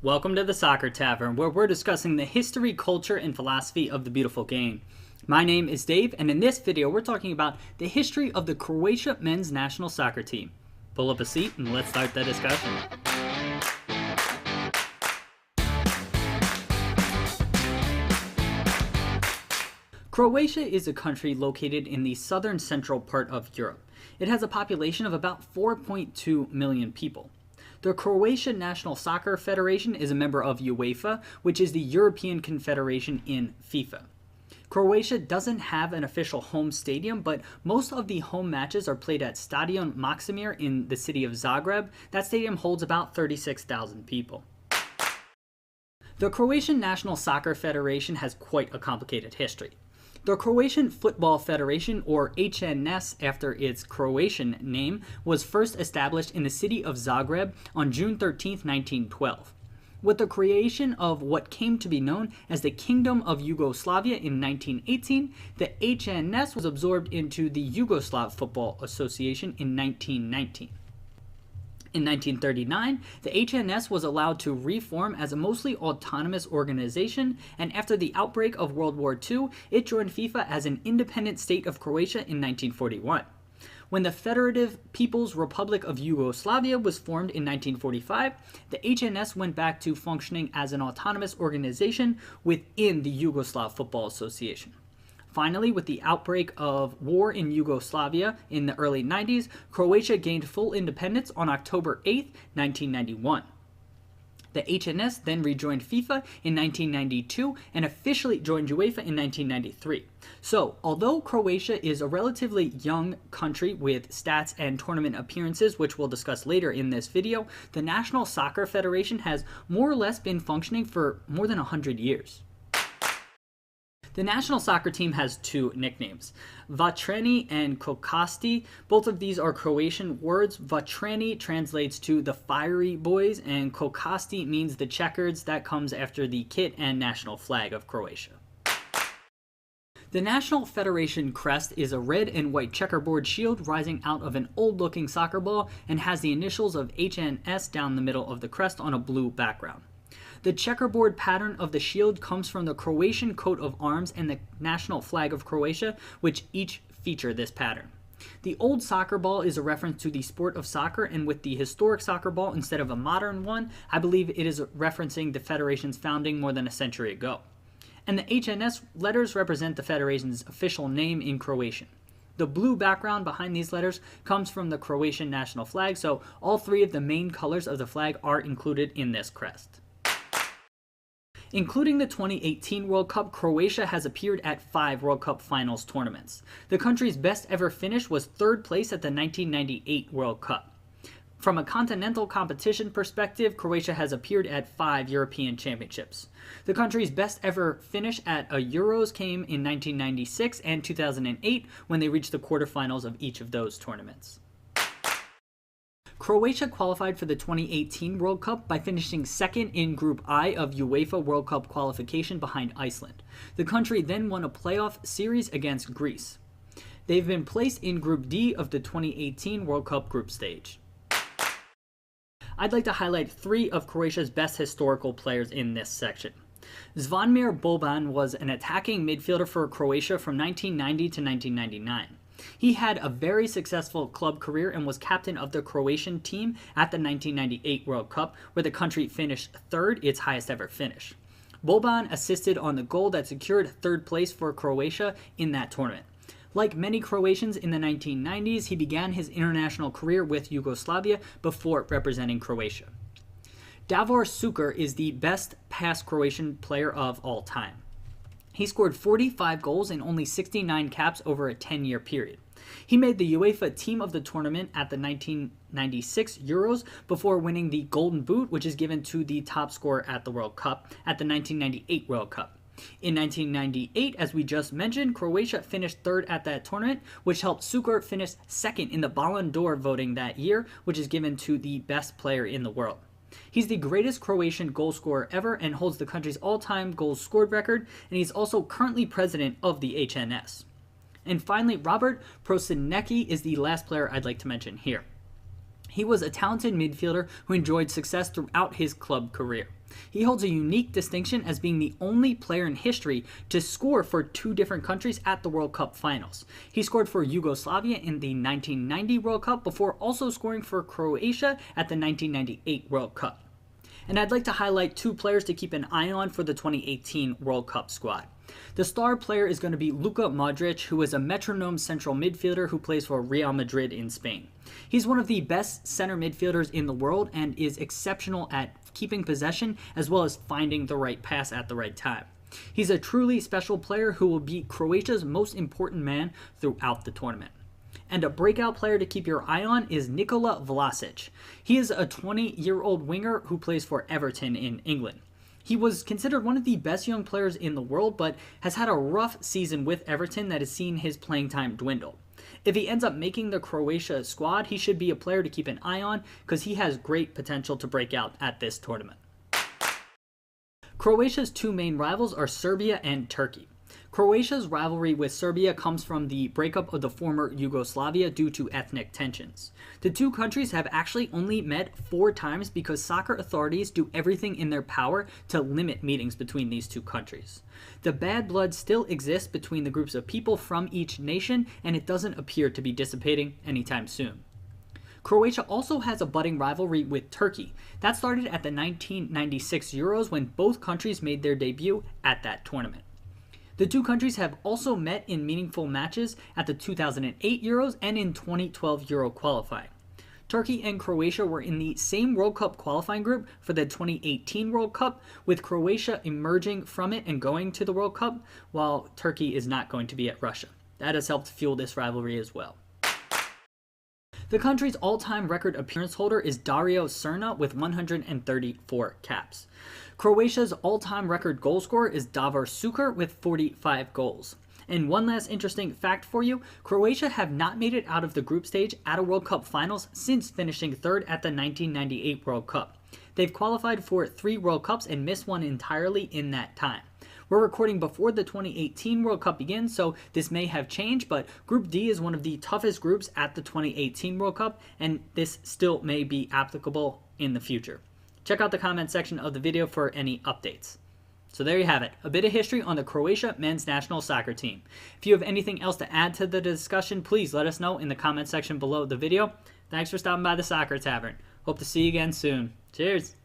Welcome to the Soccer Tavern, where we're discussing the history, culture, and philosophy of the beautiful game. My name is Dave, and in this video we're talking about the history of the Croatia men's national soccer team. Pull up a seat and let's start the discussion. Croatia is a country located in the southern central part of Europe. It has a population of about 4.2 million people. The Croatian National Soccer Federation is a member of UEFA, which is the European Confederation in FIFA. Croatia doesn't have an official home stadium, but most of the home matches are played at Stadion Maksimir in the city of Zagreb. That stadium holds about 36,000 people. The Croatian National Soccer Federation has quite a complicated history. The Croatian Football Federation, or HNS after its Croatian name, was first established in the city of Zagreb on June 13, 1912. With the creation of what came to be known as the Kingdom of Yugoslavia in 1918, the HNS was absorbed into the Yugoslav Football Association in 1919. In 1939, the HNS was allowed to reform as a mostly autonomous organization, and after the outbreak of World War II, it joined FIFA as an independent state of Croatia in 1941. When the Federative People's Republic of Yugoslavia was formed in 1945, the HNS went back to functioning as an autonomous organization within the Yugoslav Football Association. Finally, with the outbreak of war in Yugoslavia in the early 90s, Croatia gained full independence on October 8, 1991. The HNS then rejoined FIFA in 1992 and officially joined UEFA in 1993. So, although Croatia is a relatively young country with stats and tournament appearances, which we'll discuss later in this video, the National Soccer Federation has more or less been functioning for more than 100 years. The national soccer team has two nicknames, Vatreni and Kokasti. Both of these are Croatian words. Vatreni translates to the fiery boys, and Kokasti means the checkers. That comes after the kit and national flag of Croatia. The National Federation crest is a red and white checkerboard shield rising out of an old-looking soccer ball and has the initials of HNS down the middle of the crest on a blue background. The checkerboard pattern of the shield comes from the Croatian coat of arms and the national flag of Croatia, which each feature this pattern. The old soccer ball is a reference to the sport of soccer, and with the historic soccer ball instead of a modern one, I believe it is referencing the Federation's founding more than a century ago. And the HNS letters represent the Federation's official name in Croatian. The blue background behind these letters comes from the Croatian national flag, so all three of the main colors of the flag are included in this crest. Including the 2018 World Cup, Croatia has appeared at 5 World Cup finals tournaments. The country's best ever finish was third place at the 1998 World Cup. From a continental competition perspective, Croatia has appeared at 5 European Championships. The country's best ever finish at a Euros came in 1996 and 2008 when they reached the quarterfinals of each of those tournaments. Croatia qualified for the 2018 World Cup by finishing second in Group I of UEFA World Cup qualification behind Iceland. The country then won a playoff series against Greece. They've been placed in Group D of the 2018 World Cup group stage. I'd like to highlight 3 of Croatia's best historical players in this section. Vanmeer Boban was an attacking midfielder for Croatia from 1990 to 1999. He had a very successful club career and was captain of the Croatian team at the 1998 World Cup, where the country finished third, its highest ever finish. Boban assisted on the goal that secured third place for Croatia in that tournament. Like many Croatians in the 1990s, he began his international career with Yugoslavia before representing Croatia. Davor Šuker is the best past Croatian player of all time. He scored 45 goals in only 69 caps over a 10-year period. He made the UEFA Team of the Tournament at the 1996 Euros before winning the Golden Boot, which is given to the top scorer at the World Cup, at the 1998 World Cup. In 1998, as we just mentioned, Croatia finished third at that tournament, which helped Šuker finish second in the Ballon d'Or voting that year, which is given to the best player in the world. He's the greatest Croatian goal scorer ever and holds the country's all-time goals scored record, and he's also currently president of the HNS. And finally, Robert Prosinecki is the last player I'd like to mention here. He was a talented midfielder who enjoyed success throughout his club career. He holds a unique distinction as being the only player in history to score for two different countries at the World Cup finals. He scored for Yugoslavia in the 1990 World Cup before also scoring for Croatia at the 1998 World Cup. And I'd like to highlight two players to keep an eye on for the 2018 World Cup squad. The star player is going to be Luka Modric, who is a metronome central midfielder who plays for Real Madrid in Spain. He's one of the best center midfielders in the world and is exceptional at keeping possession as well as finding the right pass at the right time. He's a truly special player who will be Croatia's most important man throughout the tournament. And a breakout player to keep your eye on is Nikola Vlasic. He is a 20-year-old winger who plays for Everton in England. He was considered one of the best young players in the world, but has had a rough season with Everton that has seen his playing time dwindle. If he ends up making the Croatia squad, he should be a player to keep an eye on because he has great potential to break out at this tournament. Croatia's two main rivals are Serbia and Turkey. Croatia's rivalry with Serbia comes from the breakup of the former Yugoslavia due to ethnic tensions. The two countries have actually only met 4 times because soccer authorities do everything in their power to limit meetings between these two countries. The bad blood still exists between the groups of people from each nation, and it doesn't appear to be dissipating anytime soon. Croatia also has a budding rivalry with Turkey. That started at the 1996 Euros when both countries made their debut at that tournament. The two countries have also met in meaningful matches at the 2008 Euros and in 2012 Euro qualifying. Turkey and Croatia were in the same World Cup qualifying group for the 2018 World Cup, with Croatia emerging from it and going to the World Cup, while Turkey is not going to be at Russia. That has helped fuel this rivalry as well. The country's all-time record appearance holder is Dario Srna with 134 caps. Croatia's all-time record goal scorer is Davor Suker with 45 goals. And one last interesting fact for you, Croatia have not made it out of the group stage at a World Cup finals since finishing third at the 1998 World Cup. They've qualified for 3 World Cups and missed one entirely in that time. We're recording before the 2018 World Cup begins, so this may have changed, but Group D is one of the toughest groups at the 2018 World Cup, and this still may be applicable in the future. Check out the comment section of the video for any updates. So there you have it, a bit of history on the Croatia men's national soccer team. If you have anything else to add to the discussion, please let us know in the comment section below the video. Thanks for stopping by the Soccer Tavern. Hope to see you again soon. Cheers!